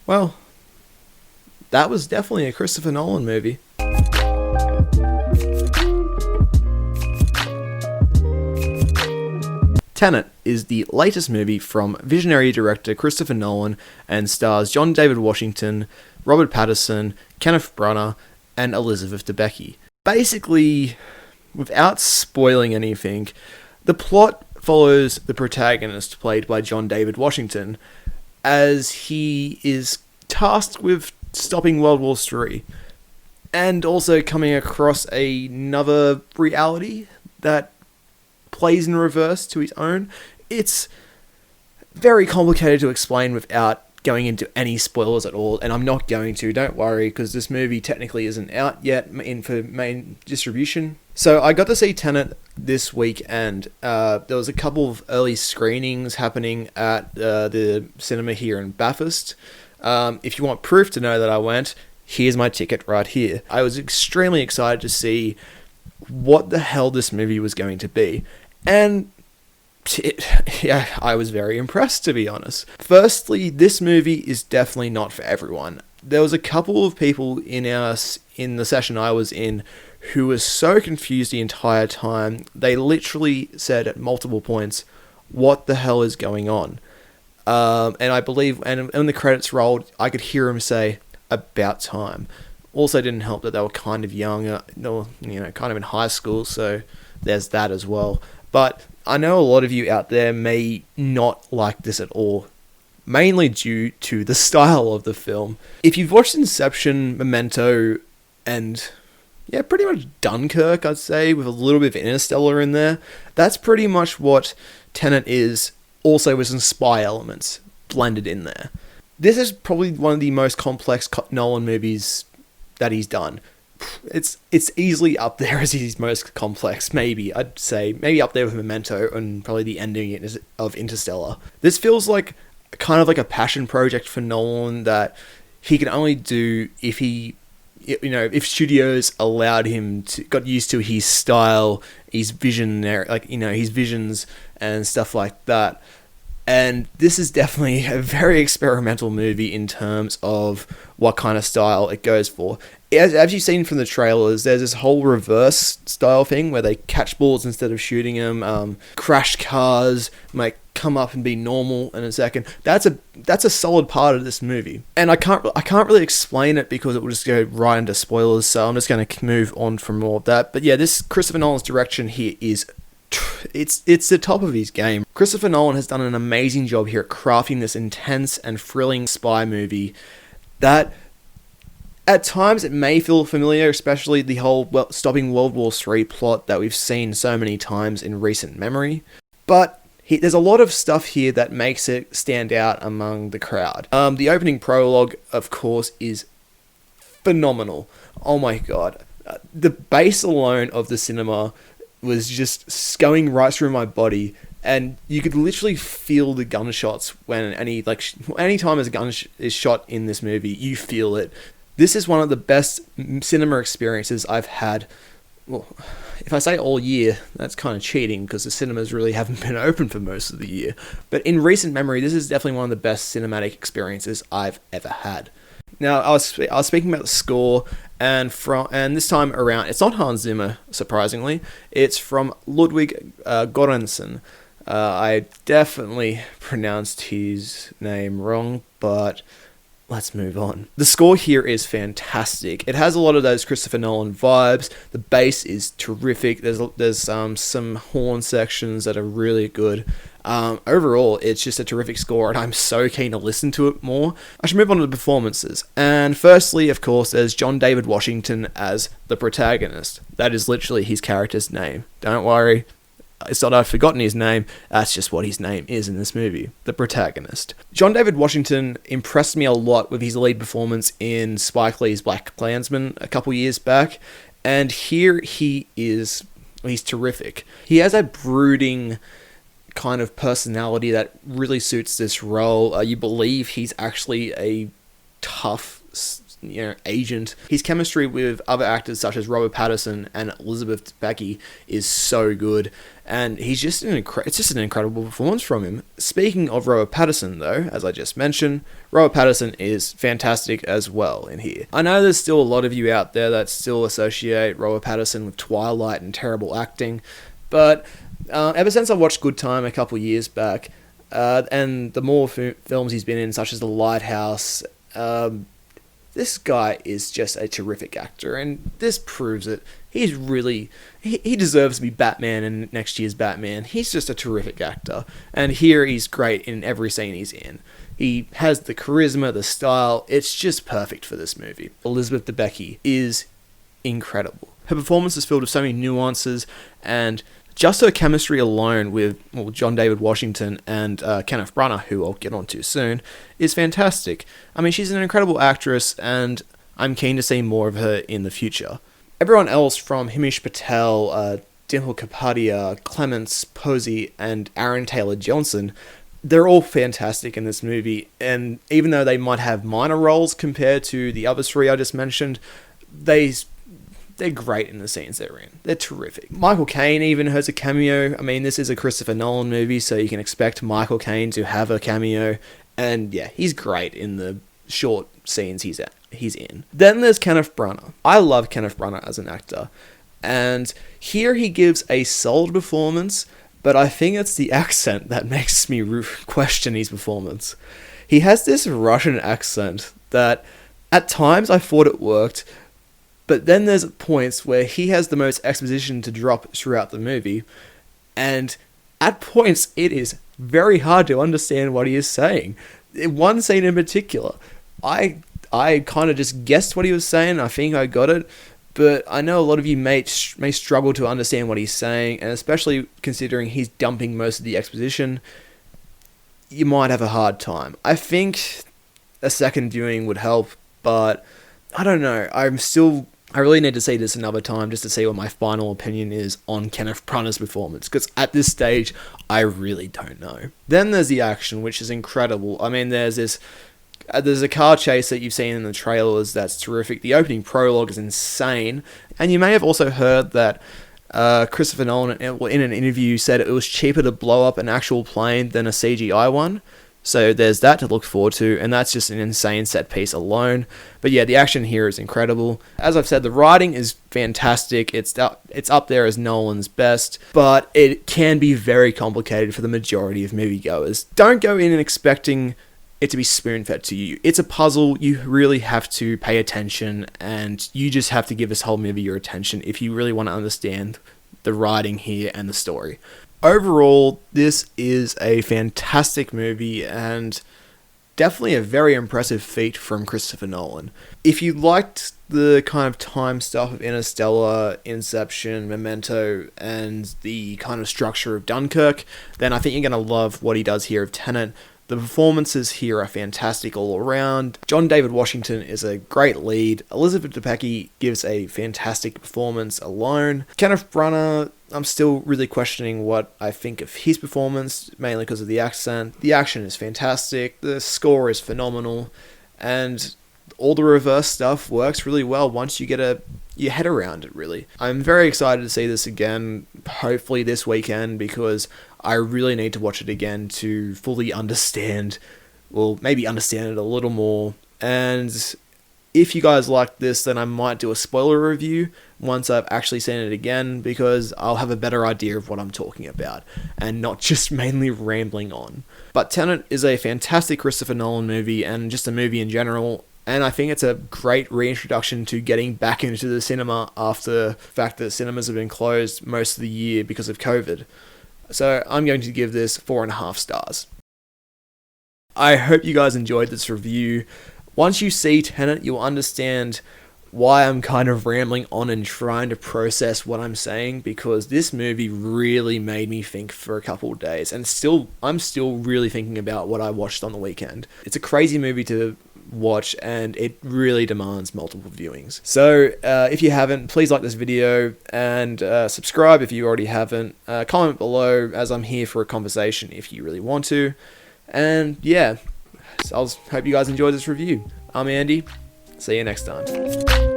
Well, that was definitely a Christopher Nolan movie. Tenet is the latest movie from visionary director Christopher Nolan and stars John David Washington, Robert Pattinson, Kenneth Branagh, and Elizabeth Debicki. Basically, without spoiling anything, the plot follows the protagonist, played by John David Washington, as he is tasked with stopping World War III and also coming across another reality that plays in reverse to his own. It's very complicated to explain without going into any spoilers at all, and I'm not going to, don't worry, because this movie technically isn't out yet for main distribution. So I got to see Tenet this week, and there was a couple of early screenings happening at the cinema here in Bathurst. If you want proof to know that I went, here's my ticket right here. I was extremely excited to see what the hell this movie was going to be. And yeah, I was very impressed, to be honest. Firstly, this movie is definitely not for everyone. There was a couple of people in the session I was in who were so confused the entire time. They literally said at multiple points, "What the hell is going on?" And I believe, and when the credits rolled, I could hear him say, "About time." Also, didn't help that they were kind of young, kind of in high school, so there's that as well. But I know a lot of you out there may not like this at all, mainly due to the style of the film. If you've watched Inception, Memento, and yeah, pretty much Dunkirk, I'd say, with a little bit of Interstellar in there, that's pretty much what Tenet is, also with some spy elements blended in there. This is probably one of the most complex Nolan movies that he's done. It's easily up there as his most complex, maybe. I'd say maybe up there with Memento and probably the ending of Interstellar. This feels like kind of like a passion project for Nolan that he can only do if studios allowed him to, got used to his style, his vision, his visions and stuff like that. And this is definitely a very experimental movie in terms of what kind of style it goes for. As you've seen from the trailers, there's this whole reverse style thing where they catch balls instead of shooting them. Crashed cars might come up and be normal in a second. That's a solid part of this movie, and I can't really explain it because it will just go right into spoilers. So I'm just going to move on from all of that. But yeah, this Christopher Nolan's direction here is. It's the top of his game. Christopher Nolan has done an amazing job here at crafting this intense and thrilling spy movie that at times it may feel familiar, especially the whole stopping World War III plot that we've seen so many times in recent memory. But there's a lot of stuff here that makes it stand out among the crowd. The opening prologue, of course, is phenomenal. Oh my god. The bass alone of the cinema was just going right through my body, and you could literally feel the gunshots when any time as a gun is shot in this movie, you feel it. This is one of the best cinema experiences I've had. Well, if I say all year, that's kind of cheating because the cinemas really haven't been open for most of the year. But in recent memory, this is definitely one of the best cinematic experiences I've ever had. Now, I was speaking about the score, and this time around, it's not Hans Zimmer, surprisingly. It's from Ludwig Göransson. I definitely pronounced his name wrong, but let's move on. The score here is fantastic. It has a lot of those Christopher Nolan vibes. The bass is terrific. There's some horn sections that are really good. Overall, it's just a terrific score, and I'm so keen to listen to it more. I should move on to the performances. And firstly, of course, there's John David Washington as the protagonist. That is literally his character's name. Don't worry. It's not I've forgotten his name, that's just what his name is in this movie, the protagonist. John David Washington impressed me a lot with his lead performance in Spike Lee's BlacKkKlansman a couple years back, and here he's terrific. He has a brooding kind of personality that really suits this role. You believe he's actually a tough agent. His chemistry with other actors such as Robert Pattinson and Elizabeth Debicki is so good, and he's just it's just an incredible performance from him. Speaking of Robert Pattinson, though, as I just mentioned, Robert Pattinson is fantastic as well in here. I know there's still a lot of you out there that still associate Robert Pattinson with Twilight and terrible acting, but ever since I watched Good Time a couple years back, and the more films he's been in, such as The Lighthouse, this guy is just a terrific actor, and this proves it. He's really... He deserves to be Batman in next year's Batman. He's just a terrific actor, and here he's great in every scene he's in. He has the charisma, the style. It's just perfect for this movie. Elizabeth Debicki is incredible. Her performance is filled with so many nuances, and just her chemistry alone with John David Washington and Kenneth Branagh, who I'll get onto soon, is fantastic. I mean, she's an incredible actress, and I'm keen to see more of her in the future. Everyone else from Himesh Patel, Dimple Kapadia, Clemence Posey, and Aaron Taylor-Johnson, they're all fantastic in this movie, and even though they might have minor roles compared to the other three I just mentioned, they're great in the scenes they're in. They're terrific. Michael Caine even has a cameo. I mean, this is a Christopher Nolan movie, so you can expect Michael Caine to have a cameo. And yeah, he's great in the short scenes he's in. Then there's Kenneth Branagh. I love Kenneth Branagh as an actor. And here he gives a solid performance, but I think it's the accent that makes me question his performance. He has this Russian accent that at times I thought it worked, but then there's points where he has the most exposition to drop throughout the movie, and at points it is very hard to understand what he is saying. In one scene in particular, I kind of just guessed what he was saying. I think I got it, but I know a lot of you may struggle to understand what he's saying, and especially considering he's dumping most of the exposition, you might have a hard time. I think a second viewing would help, but I don't know. I really need to see this another time just to see what my final opinion is on Kenneth Branagh's performance, because at this stage, I really don't know. Then there's the action, which is incredible. I mean, there's a car chase that you've seen in the trailers that's terrific. The opening prologue is insane, and you may have also heard that Christopher Nolan, in an interview, said it was cheaper to blow up an actual plane than a CGI one. So there's that to look forward to, and that's just an insane set piece alone. But yeah, the action here is incredible. As I've said, the writing is fantastic. It's up there as Nolan's best, but it can be very complicated for the majority of moviegoers. Don't go in and expecting it to be spoon-fed to you. It's a puzzle. You really have to pay attention, and you just have to give this whole movie your attention if you really want to understand the writing here and the story. Overall, this is a fantastic movie and definitely a very impressive feat from Christopher Nolan. If you liked the kind of time stuff of Interstellar, Inception, Memento, and the kind of structure of Dunkirk, then I think you're going to love what he does here of Tenet. The performances here are fantastic all around. John David Washington is a great lead. Elizabeth Debicki gives a fantastic performance alone. Kenneth Branagh, I'm still really questioning what I think of his performance, mainly because of the accent. The action is fantastic. The score is phenomenal. And all the reverse stuff works really well once you get your head around it, really. I'm very excited to see this again, hopefully this weekend, because I really need to watch it again to fully understand, well, maybe understand it a little more. And if you guys like this, then I might do a spoiler review once I've actually seen it again, because I'll have a better idea of what I'm talking about, and not just mainly rambling on. But Tenet is a fantastic Christopher Nolan movie, and just a movie in general, and I think it's a great reintroduction to getting back into the cinema after the fact that cinemas have been closed most of the year because of COVID. So I'm going to give this 4.5 stars. I hope you guys enjoyed this review. Once you see Tenet, you'll understand why I'm kind of rambling on and trying to process what I'm saying, because this movie really made me think for a couple of days, and I'm still really thinking about what I watched on the weekend. It's a crazy movie to watch, and it really demands multiple viewings. So if you haven't, please like this video and subscribe if you already haven't. Comment below, as I'm here for a conversation if you really want to. And yeah, so I hope you guys enjoyed this review. I'm Andy. See you next time.